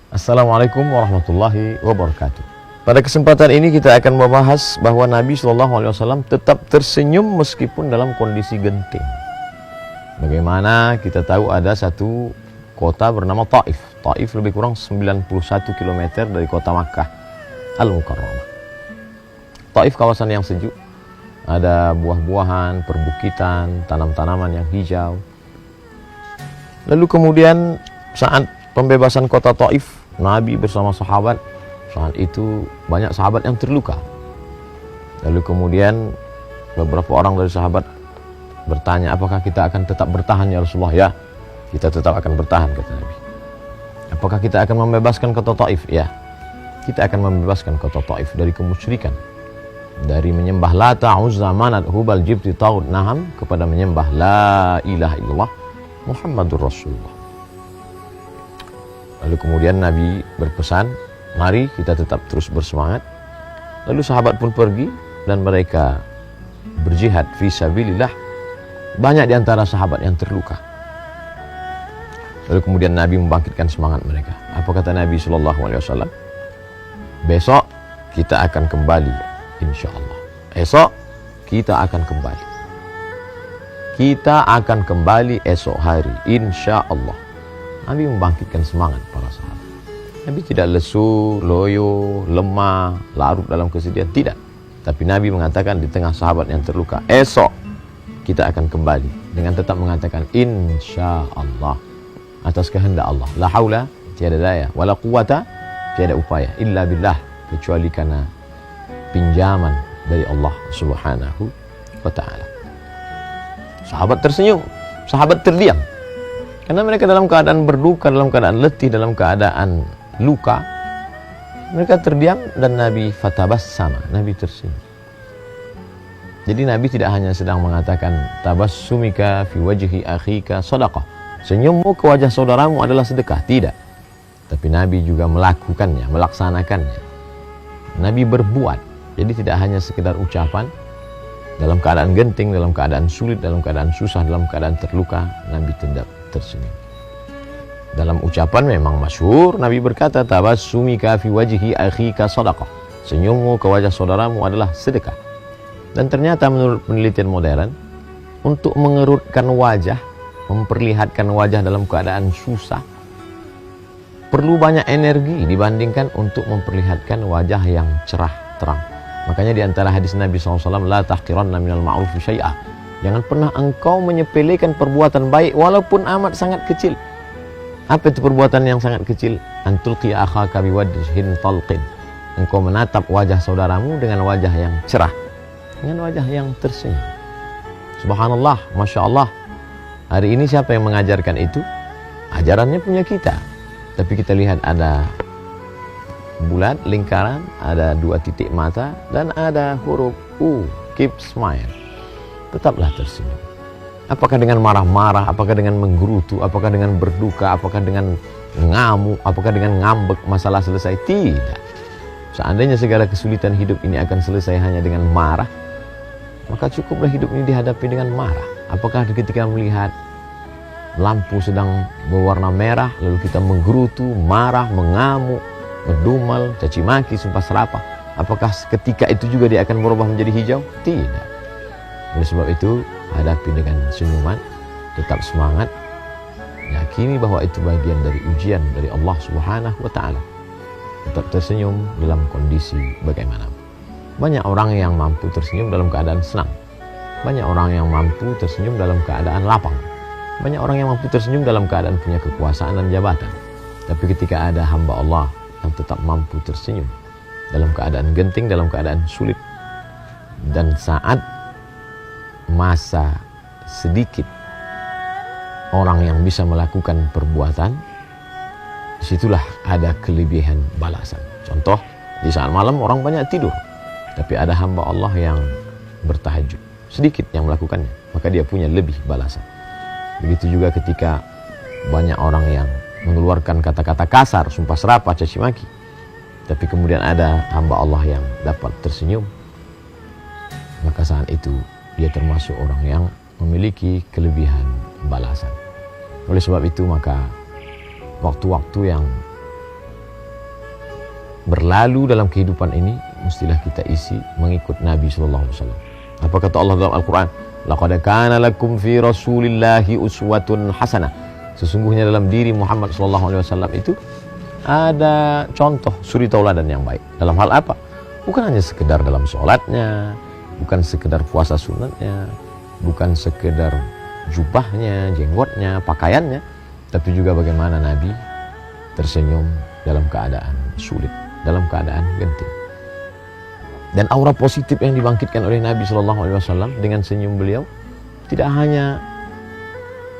Assalamualaikum warahmatullahi wabarakatuh. Pada kesempatan ini kita akan membahas bahwa Nabi SAW tetap tersenyum meskipun dalam kondisi genting. Bagaimana kita tahu ada satu kota bernama Taif. Taif lebih kurang 91 km dari kota Makkah Al-Mukarramah. Taif kawasan yang sejuk, ada buah-buahan, perbukitan, tanam-tanaman yang hijau. Lalu kemudian saat pembebasan kota Taif, Nabi bersama sahabat, saat itu banyak sahabat yang terluka. Lalu kemudian beberapa orang dari sahabat bertanya, apakah kita akan tetap bertahan ya Rasulullah? Ya, kita tetap akan bertahan, kata Nabi. Apakah kita akan membebaskan kota Taif? Ya, kita akan membebaskan kota Taif dari kemusyrikan, dari menyembah Lata, Uzza, Manat, Hubal, Jibti, Taud, Naham, kepada menyembah La ilaha illallah Muhammadur Rasulullah. Lalu kemudian Nabi berpesan, mari kita tetap terus bersemangat. Lalu sahabat pun pergi dan mereka berjihad fi sabilillah. Banyak di antara sahabat yang terluka. Lalu kemudian Nabi membangkitkan semangat mereka. Apa kata Nabi SAW? Besok kita akan kembali, insya Allah. Esok kita akan kembali. Kita akan kembali esok hari, insya Allah. Nabi membangkitkan semangat para sahabat. Nabi tidak lesu, loyo, lemah, larut dalam kesedihan. Tidak. Tapi Nabi mengatakan di tengah sahabat yang terluka, esok kita akan kembali. Dengan tetap mengatakan insya Allah. Atas kehendak Allah. La haula, tiada daya. Wala quwata, tiada upaya. Illa billah. Kecuali karena pinjaman dari Allah subhanahu wa ta'ala. Sahabat tersenyum. Sahabat terdiam. Karena mereka dalam keadaan berduka, dalam keadaan letih, dalam keadaan luka. Mereka terdiam dan Nabi fatabassama, Nabi tersenyum. Jadi Nabi tidak hanya sedang mengatakan tabassumika fi wajhi akhika sadaqah. Senyummu ke wajah saudaramu adalah sedekah. Tidak. Tapi Nabi juga melakukannya, melaksanakannya. Nabi berbuat. Jadi tidak hanya sekedar ucapan. Dalam keadaan genting, dalam keadaan sulit, dalam keadaan susah, dalam keadaan terluka, Nabi tidak tersenyum. Dalam ucapan memang masyhur Nabi berkata tabassumika fi wajhi akhika sadaqah. Senyummu ke wajah saudaramu adalah sedekah. Dan ternyata menurut penelitian modern, untuk mengerutkan wajah, memperlihatkan wajah dalam keadaan susah, perlu banyak energi dibandingkan untuk memperlihatkan wajah yang cerah terang. Makanya di antara hadis Nabi SAW, la tahqiranna minal ma'rufi syai'ah. Jangan pernah engkau menyepelekan perbuatan baik walaupun amat sangat kecil. Apa itu perbuatan yang sangat kecil? Antulqi akhaka biwajhin talqin. Engkau menatap wajah saudaramu dengan wajah yang cerah, dengan wajah yang tersenyum. Subhanallah, Masya Allah. Hari ini siapa yang mengajarkan itu? Ajarannya punya kita. Tapi kita lihat ada bulat, lingkaran, ada dua titik mata, dan ada huruf U, keep smile. Tetaplah tersenyum. Apakah dengan marah-marah, apakah dengan menggerutu, apakah dengan berduka, apakah dengan ngamuk, apakah dengan ngambek, masalah selesai? Tidak. Seandainya segala kesulitan hidup ini akan selesai hanya dengan marah, maka cukuplah hidup ini dihadapi dengan marah. Apakah ketika melihat lampu sedang berwarna merah, lalu kita menggerutu, marah, mengamuk, ngedumel, caci maki, sumpah serapah, apakah ketika itu juga dia akan berubah menjadi hijau? Tidak. Oleh sebab itu, hadapi dengan senyuman, tetap semangat, yakini bahwa itu bagian dari ujian dari Allah Subhanahu wa ta'ala. Tetap tersenyum dalam kondisi bagaimanapun. Banyak orang yang mampu tersenyum dalam keadaan senang. Banyak orang yang mampu tersenyum dalam keadaan lapang. Banyak orang yang mampu tersenyum dalam keadaan punya kekuasaan dan jabatan. Tapi ketika ada hamba Allah yang tetap mampu tersenyum dalam keadaan genting, dalam keadaan sulit, dan saat masa sedikit orang yang bisa melakukan perbuatan, disitulah ada kelebihan balasan. Contoh, di saat malam orang banyak tidur, tapi ada hamba Allah yang bertahajud, sedikit yang melakukannya, maka dia punya lebih balasan. Begitu juga ketika banyak orang yang mengeluarkan kata-kata kasar, sumpah serapah, caci maki, tapi kemudian ada hamba Allah yang dapat tersenyum, maka saat itu dia termasuk orang yang memiliki kelebihan balasan. Oleh sebab itu maka waktu-waktu yang berlalu dalam kehidupan ini mestilah kita isi mengikut Nabi sallallahu alaihi wasallam. Apa kata Allah dalam Al-Qur'an? Laqad kana lakum fi Rasulillahi uswatun hasanah. Sesungguhnya dalam diri Muhammad sallallahu alaihi wasallam itu ada contoh suri tauladan yang baik. Dalam hal apa? Bukan hanya sekedar dalam sholatnya, bukan sekedar puasa sunatnya, bukan sekedar jubahnya, jenggotnya, pakaiannya, tapi juga bagaimana Nabi tersenyum dalam keadaan sulit, dalam keadaan genting. Dan aura positif yang dibangkitkan oleh Nabi SAW dengan senyum beliau tidak hanya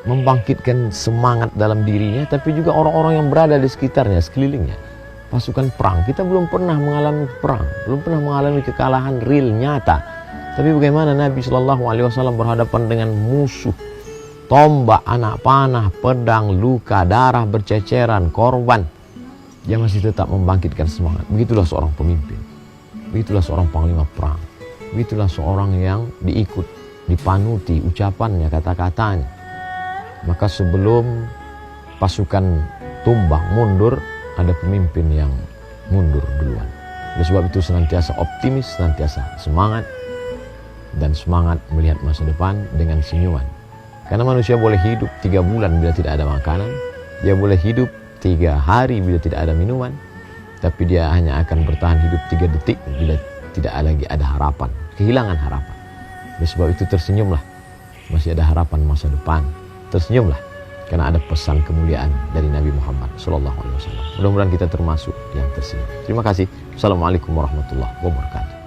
membangkitkan semangat dalam dirinya, tapi juga orang-orang yang berada di sekitarnya, sekelilingnya. Pasukan perang, kita belum pernah mengalami perang, belum pernah mengalami kekalahan real, nyata. Tapi bagaimana Nabi SAW berhadapan dengan musuh, tombak, anak panah, pedang, luka, darah berceceran, korban, dia masih tetap membangkitkan semangat. Begitulah seorang pemimpin, begitulah seorang panglima perang, begitulah seorang yang diikut, dipanuti ucapannya, kata-katanya. Maka sebelum pasukan tumbang mundur, ada pemimpin yang mundur duluan. Oleh sebab itu senantiasa optimis, senantiasa semangat, dan semangat melihat masa depan dengan senyuman. Karena manusia boleh hidup 3 bulan bila tidak ada makanan, dia boleh hidup 3 hari bila tidak ada minuman, tapi dia hanya akan bertahan hidup 3 detik bila tidak lagi ada harapan, kehilangan harapan. Oleh sebab itu tersenyumlah, masih ada harapan masa depan. Tersenyumlah, karena ada pesan kemuliaan dari Nabi Muhammad SAW. Mudah-mudahan kita termasuk yang tersenyum. Terima kasih. Assalamualaikum warahmatullahi wabarakatuh.